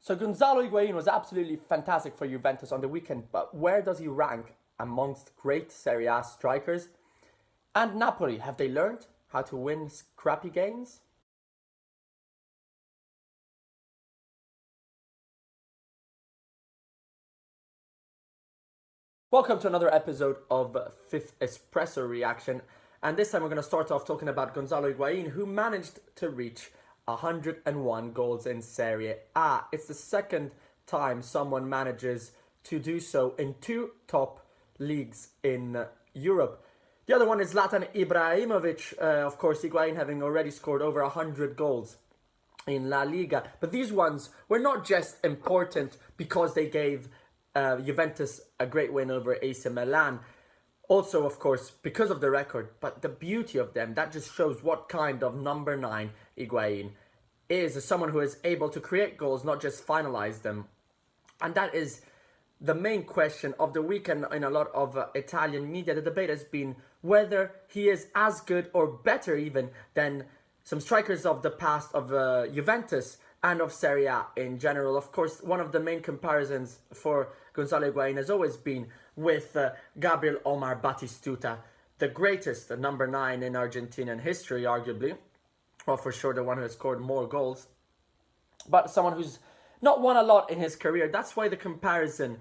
So Gonzalo Higuain was absolutely fantastic for Juventus on the weekend, but where does he rank amongst great Serie A strikers? And Napoli, have they learned how to win scrappy games? Welcome to another episode of Fifth Espresso Reaction. And this time we're going to start off talking about Gonzalo Higuain, who managed to reach 101 goals in Serie A. It's the second time someone manages to do so in two top leagues in Europe. The other one is Zlatan Ibrahimovic, of course, Higuain having already scored over 100 goals in La Liga. But these ones were not just important because they gave Juventus a great win over AC Milan. Also, of course, because of the record, but the beauty of them, that just shows what kind of number 9 Higuain is, as someone who is able to create goals, not just finalize them. And that is the main question of the weekend in a lot of Italian media. The debate has been whether he is as good or better even than some strikers of the past of Juventus and of Serie A in general. Of course, one of the main comparisons for Gonzalo Higuain has always been with Gabriel Omar Batistuta, the greatest number 9 in Argentinian history, arguably. Well, for sure, the one who has scored more goals. But someone who's not won a lot in his career. That's why the comparison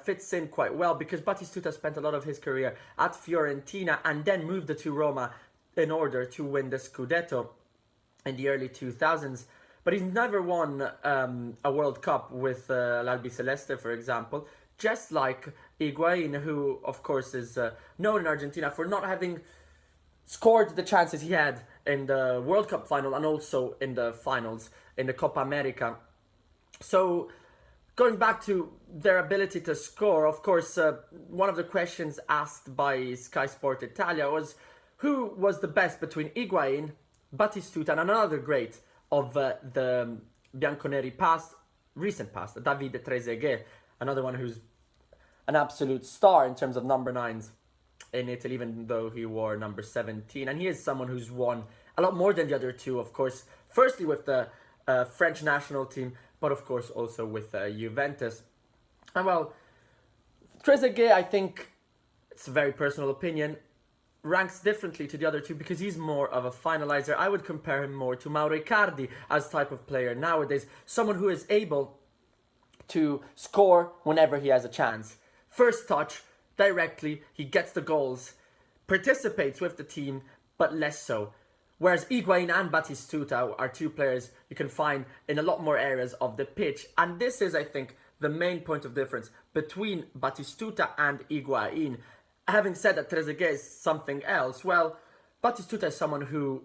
fits in quite well, because Batistuta spent a lot of his career at Fiorentina and then moved to Roma in order to win the Scudetto in the early 2000s. But he's never won a World Cup with l'Albiceleste, for example. Just like Higuain, who, of course, is known in Argentina for not having scored the chances he had in the World Cup final and also in the finals in the Copa America. So, going back to their ability to score, of course, one of the questions asked by Sky Sport Italia was who was the best between Higuain, Batistuta, and another great of the Bianconeri past, recent past, David Trezeguet, another one who's an absolute star in terms of number 9s in Italy, even though he wore number 17. And he is someone who's won a lot more than the other two, of course. Firstly with the French national team, but of course also with Juventus. And well, Trezeguet, I think, it's a very personal opinion, ranks differently to the other two because he's more of a finalizer. I would compare him more to Mauro Icardi as type of player nowadays. Someone who is able to score whenever he has a chance. First touch, directly, he gets the goals, participates with the team, but less so. Whereas Higuain and Batistuta are two players you can find in a lot more areas of the pitch. And this is, I think, the main point of difference between Batistuta and Higuain. Having said that Trezeguet is something else, well, Batistuta is someone who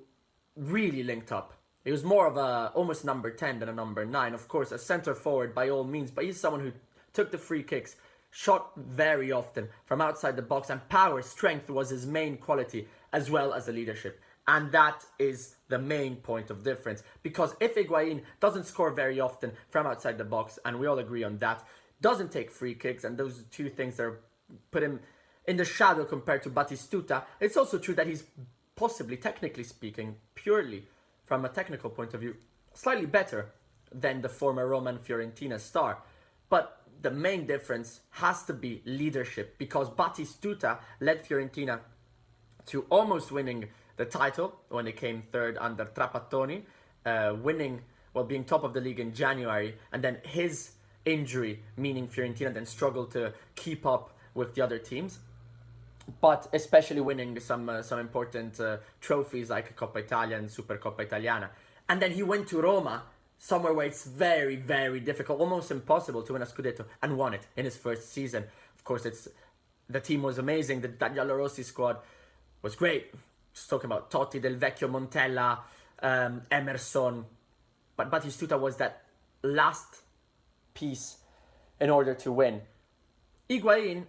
really linked up. He was more of a almost number 10 than a number 9. Of course, a centre forward by all means, but he's someone who took the free kicks, shot very often from outside the box, and power, strength was his main quality, as well as the leadership. And that is the main point of difference. Because if Higuain doesn't score very often from outside the box, and we all agree on that, doesn't take free kicks, and those two things that put him in the shadow compared to Batistuta, it's also true that he's possibly, technically speaking, purely from a technical point of view, slightly better than the former Roman Fiorentina star. But the main difference has to be leadership, because Batistuta led Fiorentina to almost winning the title when they came third under Trapattoni, being top of the league in January, and then his injury, meaning Fiorentina then struggled to keep up with the other teams, but especially winning some important trophies like Coppa Italia and Supercoppa Italiana. And then he went to Roma, somewhere where it's very, very difficult, almost impossible to win a Scudetto, and won it in his first season. Of course, the team was amazing. That Giallorossi squad was great. Just talking about Totti, Del Vecchio, Montella, Emerson. But Batistuta was that last piece in order to win. Higuain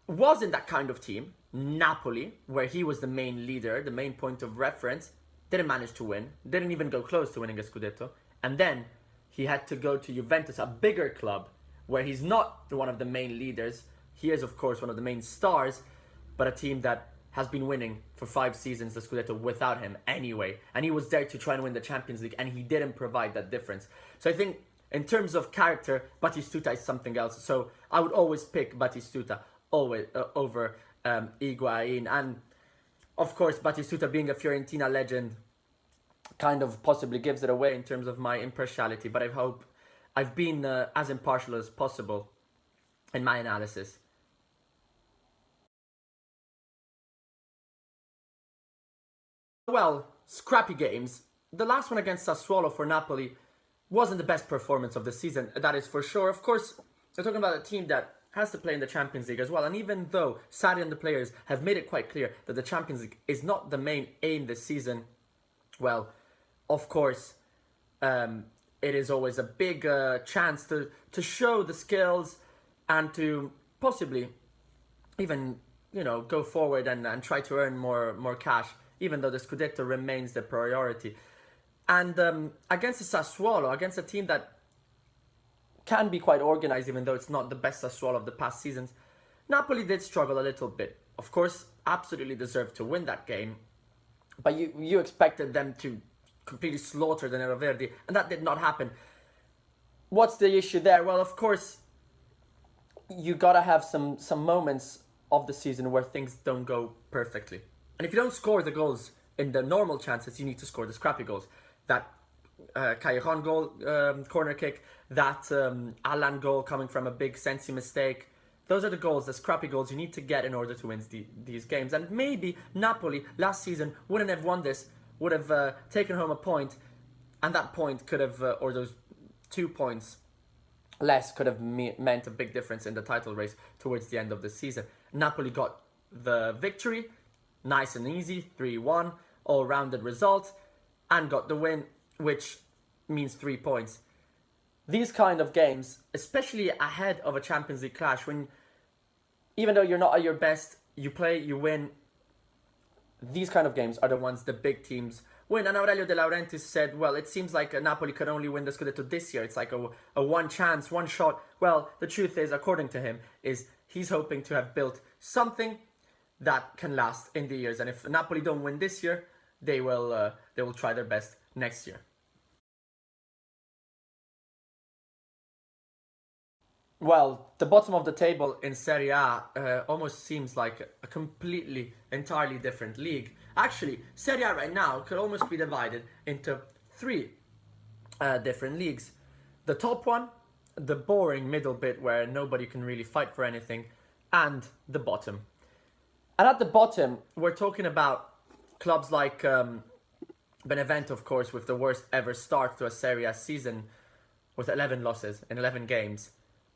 was in that kind of team. Napoli, where he was the main leader, the main point of reference, didn't manage to win, didn't even go close to winning a Scudetto. And then he had to go to Juventus, a bigger club, where he's not one of the main leaders. He is, of course, one of the main stars, but a team that has been winning for 5 seasons the Scudetto without him anyway. And he was there to try and win the Champions League, and he didn't provide that difference. So I think in terms of character, Batistuta is something else. So I would always pick Batistuta always over Higuain. And of course, Batistuta being a Fiorentina legend kind of possibly gives it away in terms of my impartiality. But I hope I've been as impartial as possible in my analysis. Well, scrappy games. The last one against Sassuolo for Napoli wasn't the best performance of the season, that is for sure. Of course, we're talking about a team that has to play in the Champions League as well. And even though Sarri and the players have made it quite clear that the Champions League is not the main aim this season, well, of course, it is always a big chance to show the skills and to possibly even, go forward and try to earn more cash, even though the Scudetto remains the priority. And against the Sassuolo, against a team that can be quite organized, even though it's not the best Sassuolo of the past seasons, Napoli did struggle a little bit. Of course, absolutely deserved to win that game, but you expected them to completely slaughter the Nerazzurri, and that did not happen. What's the issue there? Well, of course, you gotta have some moments of the season where things don't go perfectly. And if you don't score the goals in the normal chances, you need to score the scrappy goals. That Callejon goal, corner kick, that Alan goal coming from a big Sensi mistake. Those are the goals, the scrappy goals you need to get in order to win these games. And maybe Napoli last season wouldn't have won this, would have taken home a point, and that point could have, or those 2 points less, could have meant a big difference in the title race towards the end of the season. Napoli got the victory, nice and easy, 3-1, all-rounded result, and got the win, which means 3 points. These kind of games, especially ahead of a Champions League clash, when even though you're not at your best, you play, you win, these kind of games are the ones the big teams win. And Aurelio De Laurentiis said, well, it seems like Napoli could only win the Scudetto this year. It's like a one chance, one shot. Well, the truth is, according to him, is he's hoping to have built something that can last in the years. And if Napoli don't win this year, they will try their best next year. Well, the bottom of the table in Serie A almost seems like a completely, entirely different league. Actually, Serie A right now could almost be divided into 3 different leagues. The top one, the boring middle bit where nobody can really fight for anything, and the bottom. And at the bottom, we're talking about clubs like Benevento, of course, with the worst ever start to a Serie A season with 11 losses in 11 games.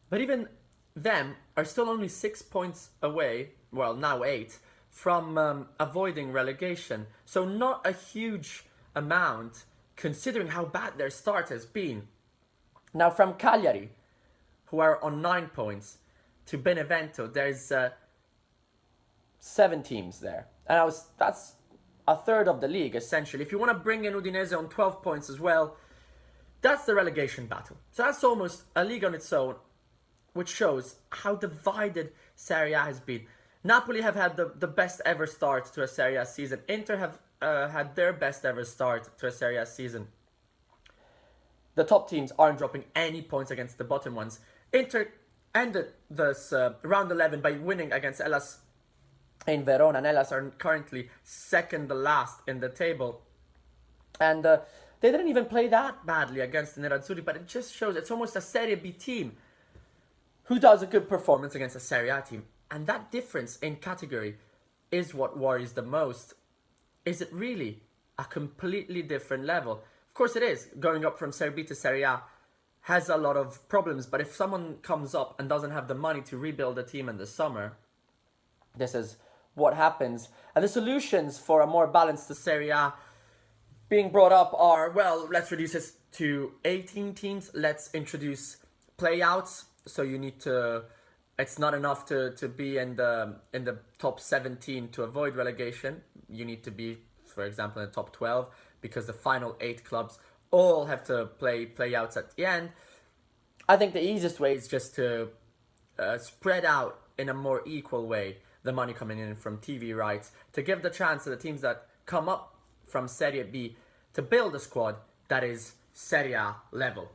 But even them are still only 6 points away, well, now 8, from avoiding relegation. So not a huge amount, considering how bad their start has been. Now, from Cagliari, who are on 9 points, to Benevento, there's 7 teams there. And that's a third of the league, essentially. If you want to bring in Udinese on 12 points as well, that's the relegation battle. So that's almost a league on its own, which shows how divided Serie A has been. Napoli have had the best ever start to a Serie A season. Inter have had their best ever start to a Serie A season. The top teams aren't dropping any points against the bottom ones. Inter ended this round 11 by winning against Hellas in Verona, and Hellas are currently second to last in the table. And they didn't even play that badly against the Nerazzurri, but it just shows it's almost a Serie B team who does a good performance against a Serie A team. And that difference in category is what worries the most. Is it really a completely different level? Of course it is. Going up from Serie B to Serie A has a lot of problems, but if someone comes up and doesn't have the money to rebuild a team in the summer, this is what happens. And the solutions for a more balanced Serie A being brought up are, well, let's reduce this to 18 teams. Let's introduce playouts. So you need to, it's not enough to be in the top 17 to avoid relegation. You need to be, for example, in the top 12, because the final 8 clubs all have to play playouts at the end. I think the easiest way is just to spread out in a more equal way the money coming in from TV rights, to give the chance to the teams that come up from Serie B to build a squad that is Serie A level.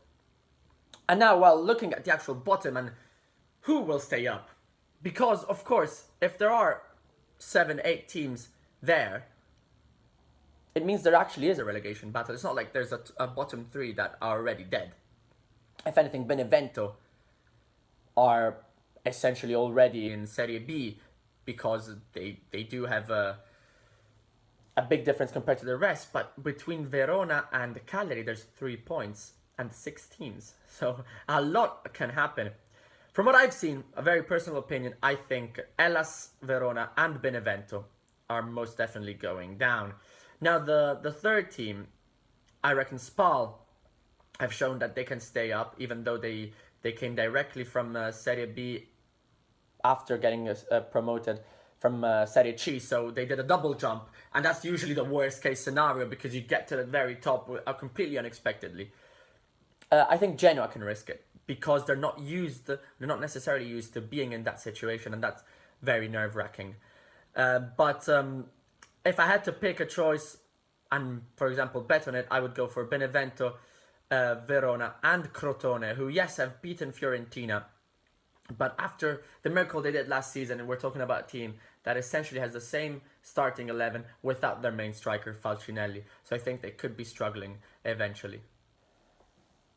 And now, well, looking at the actual bottom and who will stay up, because of course, if there are 7, 8 teams there, it means there actually is a relegation battle. It's not like there's a bottom 3 that are already dead. If anything, Benevento are essentially already in Serie B because they do have a big difference compared to the rest. But between Verona and Cagliari, there's 3 points and 6 teams. So a lot can happen. From what I've seen, a very personal opinion, I think Hellas, Verona and Benevento are most definitely going down. Now the third team, I reckon Spal, have shown that they can stay up, even though they came directly from Serie B after getting promoted from Serie C, so they did a double jump, and that's usually the worst case scenario because you get to the very top completely unexpectedly. I think Genoa can risk it because they're not necessarily used to being in that situation, and that's very nerve-wracking. But if I had to pick a choice and, for example, bet on it, I would go for Benevento, Verona and Crotone, who, yes, have beaten Fiorentina. But after the miracle they did last season, and we're talking about a team that essentially has the same starting 11 without their main striker, Falcinelli. So I think they could be struggling eventually.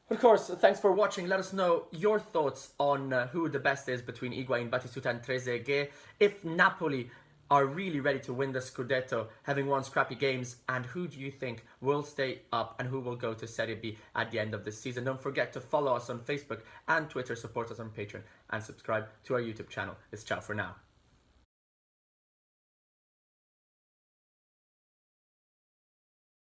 Of course, thanks for watching. Let us know your thoughts on who the best is between Higuain, Batistuta and Trezeguet. If Napoli are really ready to win the Scudetto, having won scrappy games, and who do you think will stay up and who will go to Serie B at the end of the season? Don't forget to follow us on Facebook and Twitter, support us on Patreon, and subscribe to our YouTube channel. It's ciao for now.